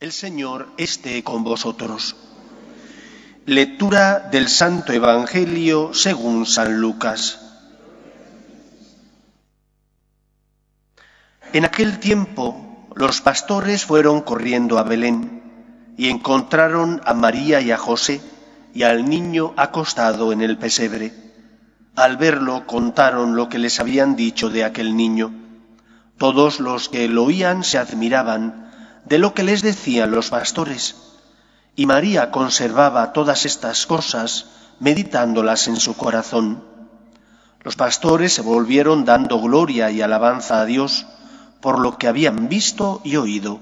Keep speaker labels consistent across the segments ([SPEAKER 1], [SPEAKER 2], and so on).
[SPEAKER 1] El Señor esté con vosotros. Lectura del Santo Evangelio según San Lucas. En aquel tiempo, los pastores fueron corriendo a Belén y encontraron a María y a José y al niño acostado en el pesebre. Al verlo, contaron lo que les habían dicho de aquel niño. Todos los que lo oían se admiraban de lo que les decían los pastores. Y María conservaba todas estas cosas, meditándolas en su corazón. Los pastores se volvieron dando gloria y alabanza a Dios por lo que habían visto y oído,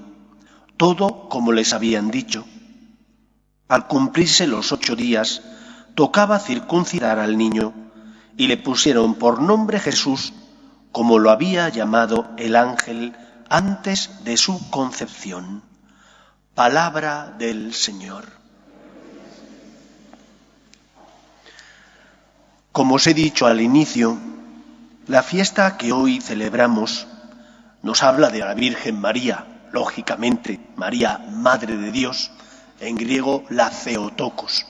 [SPEAKER 1] todo como les habían dicho. Al cumplirse los 8 días, tocaba circuncidar al niño, y le pusieron por nombre Jesús, como lo había llamado el ángel antes de su concepción. Palabra del Señor. Como os he dicho al inicio, la fiesta que hoy celebramos nos habla de la Virgen María, lógicamente, María, Madre de Dios, en griego la Theotokos.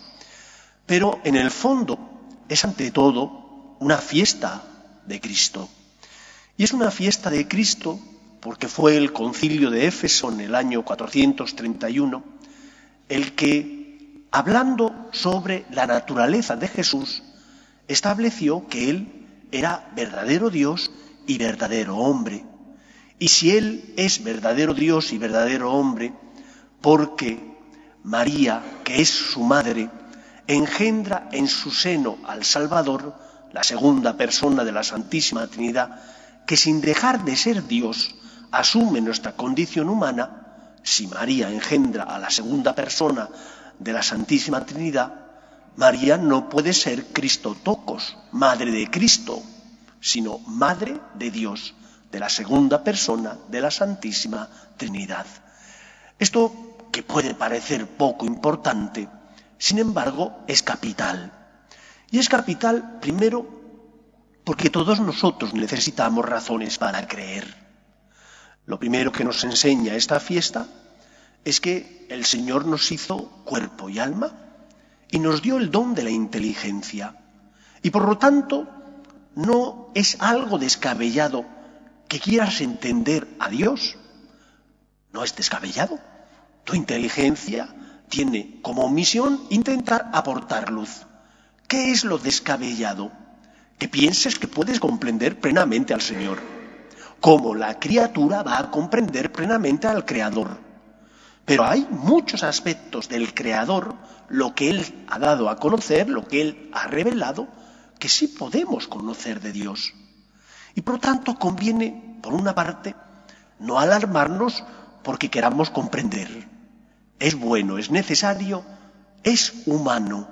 [SPEAKER 1] Pero en el fondo es ante todo una fiesta de Cristo. Y es una fiesta de Cristo porque fue el concilio de Éfeso en el año 431 el que, hablando sobre la naturaleza de Jesús, estableció que Él era verdadero Dios y verdadero hombre. Y si Él es verdadero Dios y verdadero hombre, porque María, que es su madre, engendra en su seno al Salvador, la segunda persona de la Santísima Trinidad, que sin dejar de ser Dios, asume nuestra condición humana. Si María engendra a la segunda persona de la Santísima Trinidad, María no puede ser Christotokos, madre de Cristo, sino madre de Dios, de la segunda persona de la Santísima Trinidad. Esto, que puede parecer poco importante, sin embargo, es capital. Y es capital, primero, porque todos nosotros necesitamos razones para creer. Lo primero que nos enseña esta fiesta es que el Señor nos hizo cuerpo y alma y nos dio el don de la inteligencia. Y por lo tanto, no es algo descabellado que quieras entender a Dios. No es descabellado. Tu inteligencia tiene como misión intentar aportar luz. ¿Qué es lo descabellado? Que pienses que puedes comprender plenamente al Señor. Como la criatura va a comprender plenamente al Creador. Pero hay muchos aspectos del Creador, lo que Él ha dado a conocer, lo que Él ha revelado, que sí podemos conocer de Dios. Y por lo tanto conviene, por una parte, no alarmarnos porque queramos comprender. Es bueno, es necesario, es humano.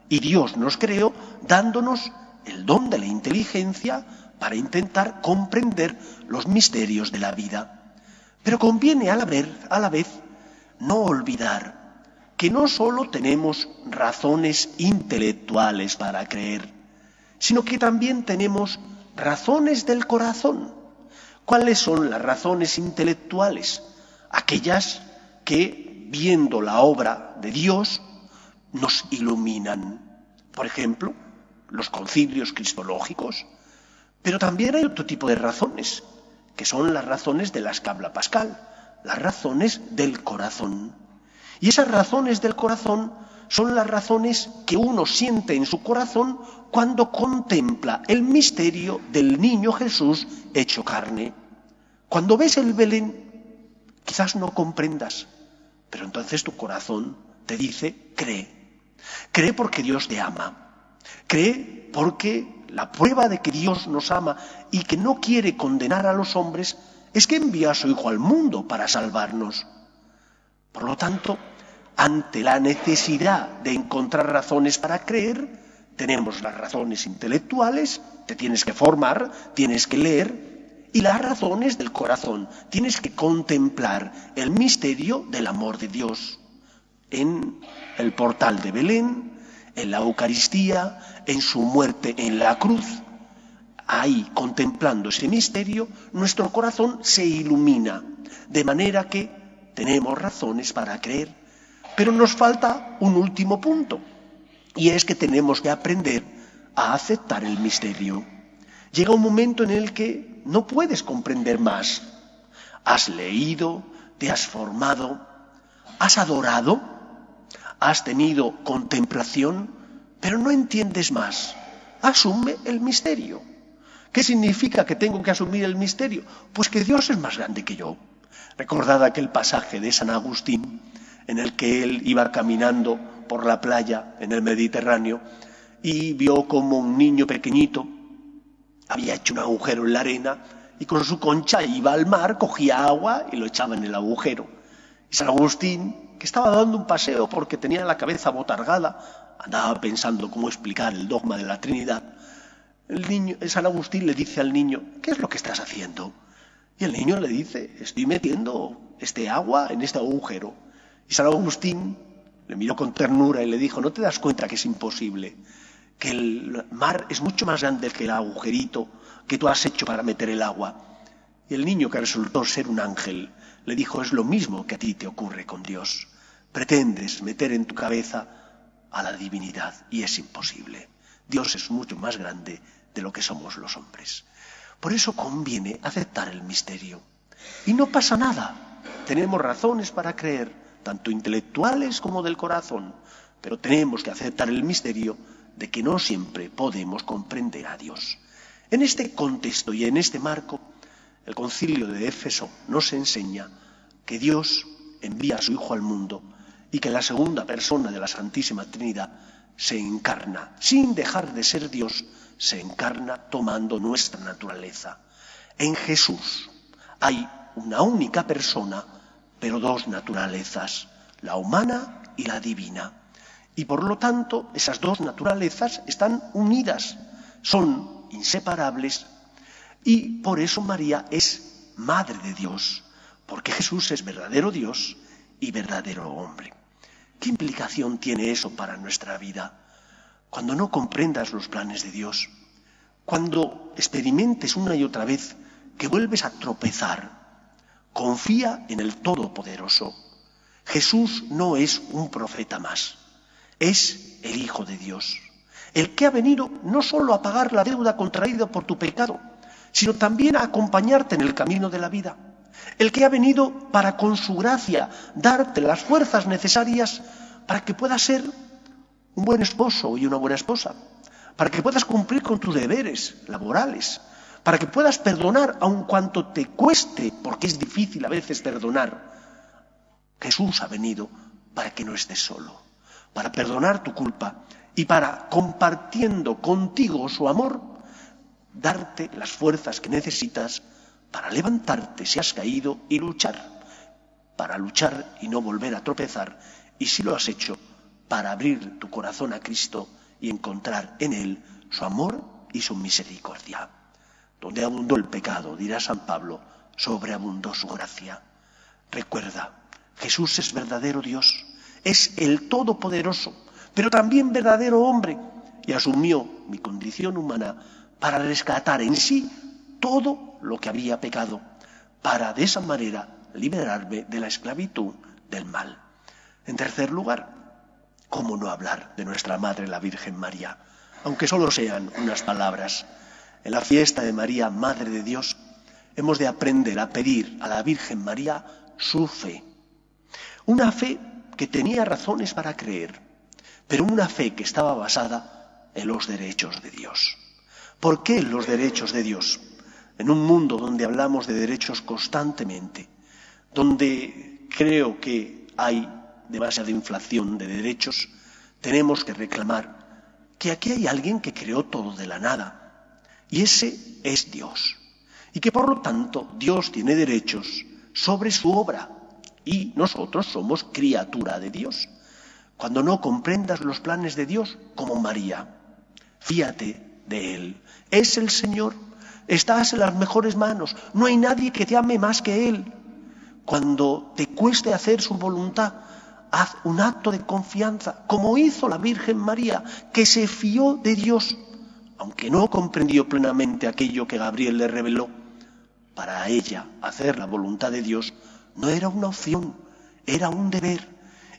[SPEAKER 1] Y Dios nos creó dándonos el don de la inteligencia para intentar comprender los misterios de la vida. Pero conviene a la vez no olvidar que no solo tenemos razones intelectuales para creer, sino que también tenemos razones del corazón. ¿Cuáles son las razones intelectuales? Aquellas que, viendo la obra de Dios, nos iluminan. Por ejemplo, los concilios cristológicos. Pero también hay otro tipo de razones, que son las razones de las que habla Pascal, las razones del corazón. Y esas razones del corazón son las razones que uno siente en su corazón cuando contempla el misterio del niño Jesús hecho carne. Cuando ves el Belén, quizás no comprendas, pero entonces tu corazón te dice, cree. Cree porque Dios te ama. Cree porque la prueba de que Dios nos ama y que no quiere condenar a los hombres es que envía a su Hijo al mundo para salvarnos. Por lo tanto, ante la necesidad de encontrar razones para creer, tenemos las razones intelectuales, te tienes que formar, tienes que leer, y las razones del corazón, tienes que contemplar el misterio del amor de Dios en el portal de Belén, en la Eucaristía, en su muerte en la cruz. Ahí, contemplando ese misterio, nuestro corazón se ilumina, de manera que tenemos razones para creer. Pero nos falta un último punto, y es que tenemos que aprender a aceptar el misterio. Llega un momento en el que no puedes comprender más. Has leído, te has formado, has adorado, has tenido contemplación, pero no entiendes más. Asume el misterio. ¿Qué significa que tengo que asumir el misterio? Pues que Dios es más grande que yo. Recordad aquel pasaje de San Agustín en el que él iba caminando por la playa en el Mediterráneo y vio como un niño pequeñito había hecho un agujero en la arena y con su concha iba al mar, cogía agua y lo echaba en el agujero. Y San Agustín, que estaba dando un paseo porque tenía la cabeza abotargada, andaba pensando cómo explicar el dogma de la Trinidad. San Agustín le dice al niño: ¿qué es lo que estás haciendo? Y el niño le dice: estoy metiendo este agua en este agujero. Y San Agustín le miró con ternura y le dijo: ¿no te das cuenta que es imposible? Que el mar es mucho más grande que el agujerito que tú has hecho para meter el agua. Y el niño, que resultó ser un ángel, le dijo: es lo mismo que a ti te ocurre con Dios. Pretendes meter en tu cabeza a la divinidad y es imposible. Dios es mucho más grande de lo que somos los hombres. Por eso conviene aceptar el misterio. Y no pasa nada. Tenemos razones para creer, tanto intelectuales como del corazón, pero tenemos que aceptar el misterio de que no siempre podemos comprender a Dios. En este contexto y en este marco, el Concilio de Éfeso nos enseña que Dios envía a su Hijo al mundo y que la segunda persona de la Santísima Trinidad se encarna, sin dejar de ser Dios, se encarna tomando nuestra naturaleza. En Jesús hay una única persona, pero dos naturalezas, la humana y la divina. Y por lo tanto, esas dos naturalezas están unidas, son inseparables, y por eso María es Madre de Dios, porque Jesús es verdadero Dios y verdadero hombre. ¿Qué implicación tiene eso para nuestra vida? Cuando no comprendas los planes de Dios, cuando experimentes una y otra vez que vuelves a tropezar, confía en el Todopoderoso. Jesús no es un profeta más. Es el Hijo de Dios, el que ha venido no solo a pagar la deuda contraída por tu pecado, sino también a acompañarte en el camino de la vida. El que ha venido para, con su gracia, darte las fuerzas necesarias para que puedas ser un buen esposo y una buena esposa, para que puedas cumplir con tus deberes laborales, para que puedas perdonar aun cuanto te cueste, porque es difícil a veces perdonar. Jesús ha venido para que no estés solo, para perdonar tu culpa y para, compartiendo contigo su amor, darte las fuerzas que necesitas para levantarte si has caído y luchar, para luchar y no volver a tropezar, y si lo has hecho, para abrir tu corazón a Cristo y encontrar en Él su amor y su misericordia. Donde abundó el pecado, dirá San Pablo, sobreabundó su gracia. Recuerda, Jesús es verdadero Dios, es el Todopoderoso, pero también verdadero hombre, y asumió mi condición humana para rescatar en sí todo lo que había pecado, para de esa manera liberarme de la esclavitud del mal. En tercer lugar, ¿cómo no hablar de nuestra Madre la Virgen María? Aunque solo sean unas palabras. En la fiesta de María, Madre de Dios, hemos de aprender a pedir a la Virgen María su fe. Una fe que tenía razones para creer, pero una fe que estaba basada en los derechos de Dios. ¿Por qué los derechos de Dios? En un mundo donde hablamos de derechos constantemente, donde creo que hay demasiada inflación de derechos, tenemos que reclamar que aquí hay alguien que creó todo de la nada, y ese es Dios, y que por lo tanto Dios tiene derechos sobre su obra, y nosotros somos criatura de Dios. Cuando no comprendas los planes de Dios, como María, fíate de Él. Es el Señor, estás en las mejores manos, no hay nadie que te ame más que Él. Cuando te cueste hacer su voluntad, haz un acto de confianza, como hizo la Virgen María, que se fió de Dios, aunque no comprendió plenamente aquello que Gabriel le reveló. Para ella, hacer la voluntad de Dios no era una opción, era un deber.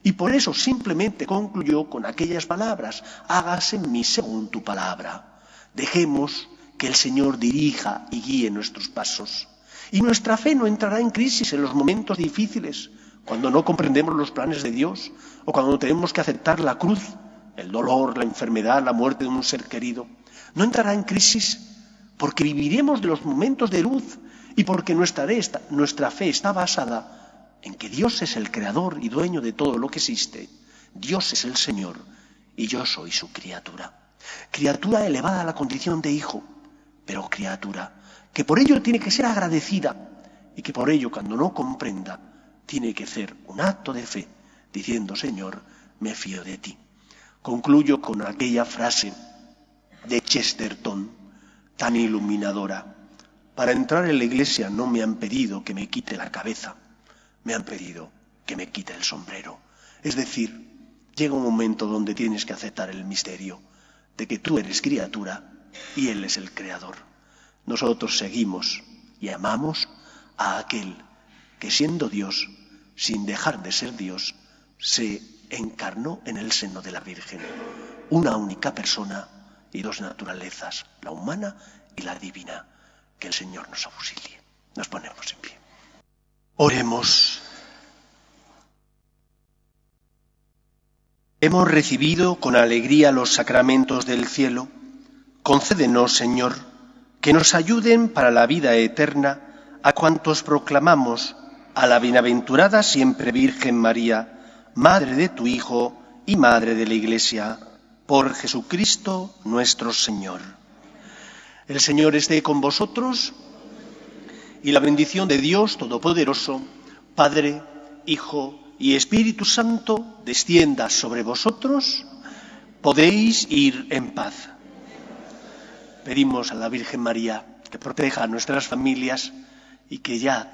[SPEAKER 1] Y por eso simplemente concluyó con aquellas palabras: hágase en mí según tu palabra. Dejemos que el Señor dirija y guíe nuestros pasos. Y nuestra fe no entrará en crisis en los momentos difíciles, cuando no comprendemos los planes de Dios o cuando tenemos que aceptar la cruz, el dolor, la enfermedad, la muerte de un ser querido. No entrará en crisis porque viviremos de los momentos de luz y porque nuestra fe está basada en que Dios es el creador y dueño de todo lo que existe. Dios es el Señor y yo soy su criatura. Criatura elevada a la condición de hijo, pero criatura que por ello tiene que ser agradecida y que por ello, cuando no comprenda, tiene que hacer un acto de fe diciendo: Señor, me fío de ti. Concluyo con aquella frase de Chesterton tan iluminadora: para entrar en la iglesia no me han pedido que me quite la cabeza, me han pedido que me quite el sombrero. Es decir, llega un momento donde tienes que aceptar el misterio de que tú eres criatura y Él es el creador. Nosotros seguimos y amamos a aquel que, siendo Dios, sin dejar de ser Dios, se encarnó en el seno de la Virgen, una única persona y dos naturalezas, la humana y la divina. Que el Señor nos auxilie. Nos ponemos en pie. Oremos. Hemos recibido con alegría los sacramentos del cielo. Concédenos, Señor, que nos ayuden para la vida eterna a cuantos proclamamos a la bienaventurada siempre Virgen María, Madre de tu Hijo y Madre de la Iglesia, por Jesucristo nuestro Señor. El Señor esté con vosotros y la bendición de Dios Todopoderoso, Padre, Hijo y Espíritu Santo, descienda sobre vosotros. Podéis ir en paz. Pedimos a la Virgen María que proteja a nuestras familias y que ya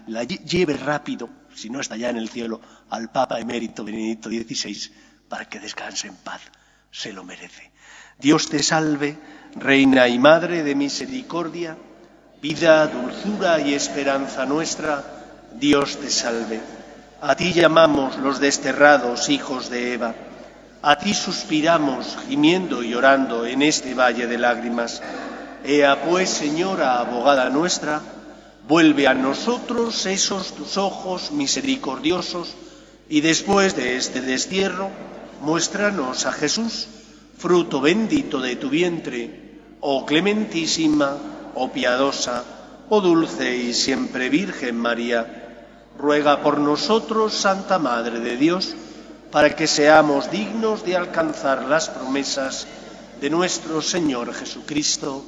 [SPEAKER 1] la lleve rápido, si no está ya en el cielo, al Papa emérito Benedicto XVI, para que descanse en paz. Se lo merece. Dios te salve, Reina y Madre de misericordia, vida, dulzura y esperanza nuestra. Dios te salve. A ti llamamos los desterrados hijos de Eva. A ti suspiramos, gimiendo y llorando en este valle de lágrimas. Ea pues, Señora, abogada nuestra, vuelve a nosotros esos tus ojos misericordiosos y después de este destierro, muéstranos a Jesús, fruto bendito de tu vientre, oh clementísima, oh piadosa, oh dulce y siempre Virgen María. Ruega por nosotros, Santa Madre de Dios, para que seamos dignos de alcanzar las promesas de nuestro Señor Jesucristo.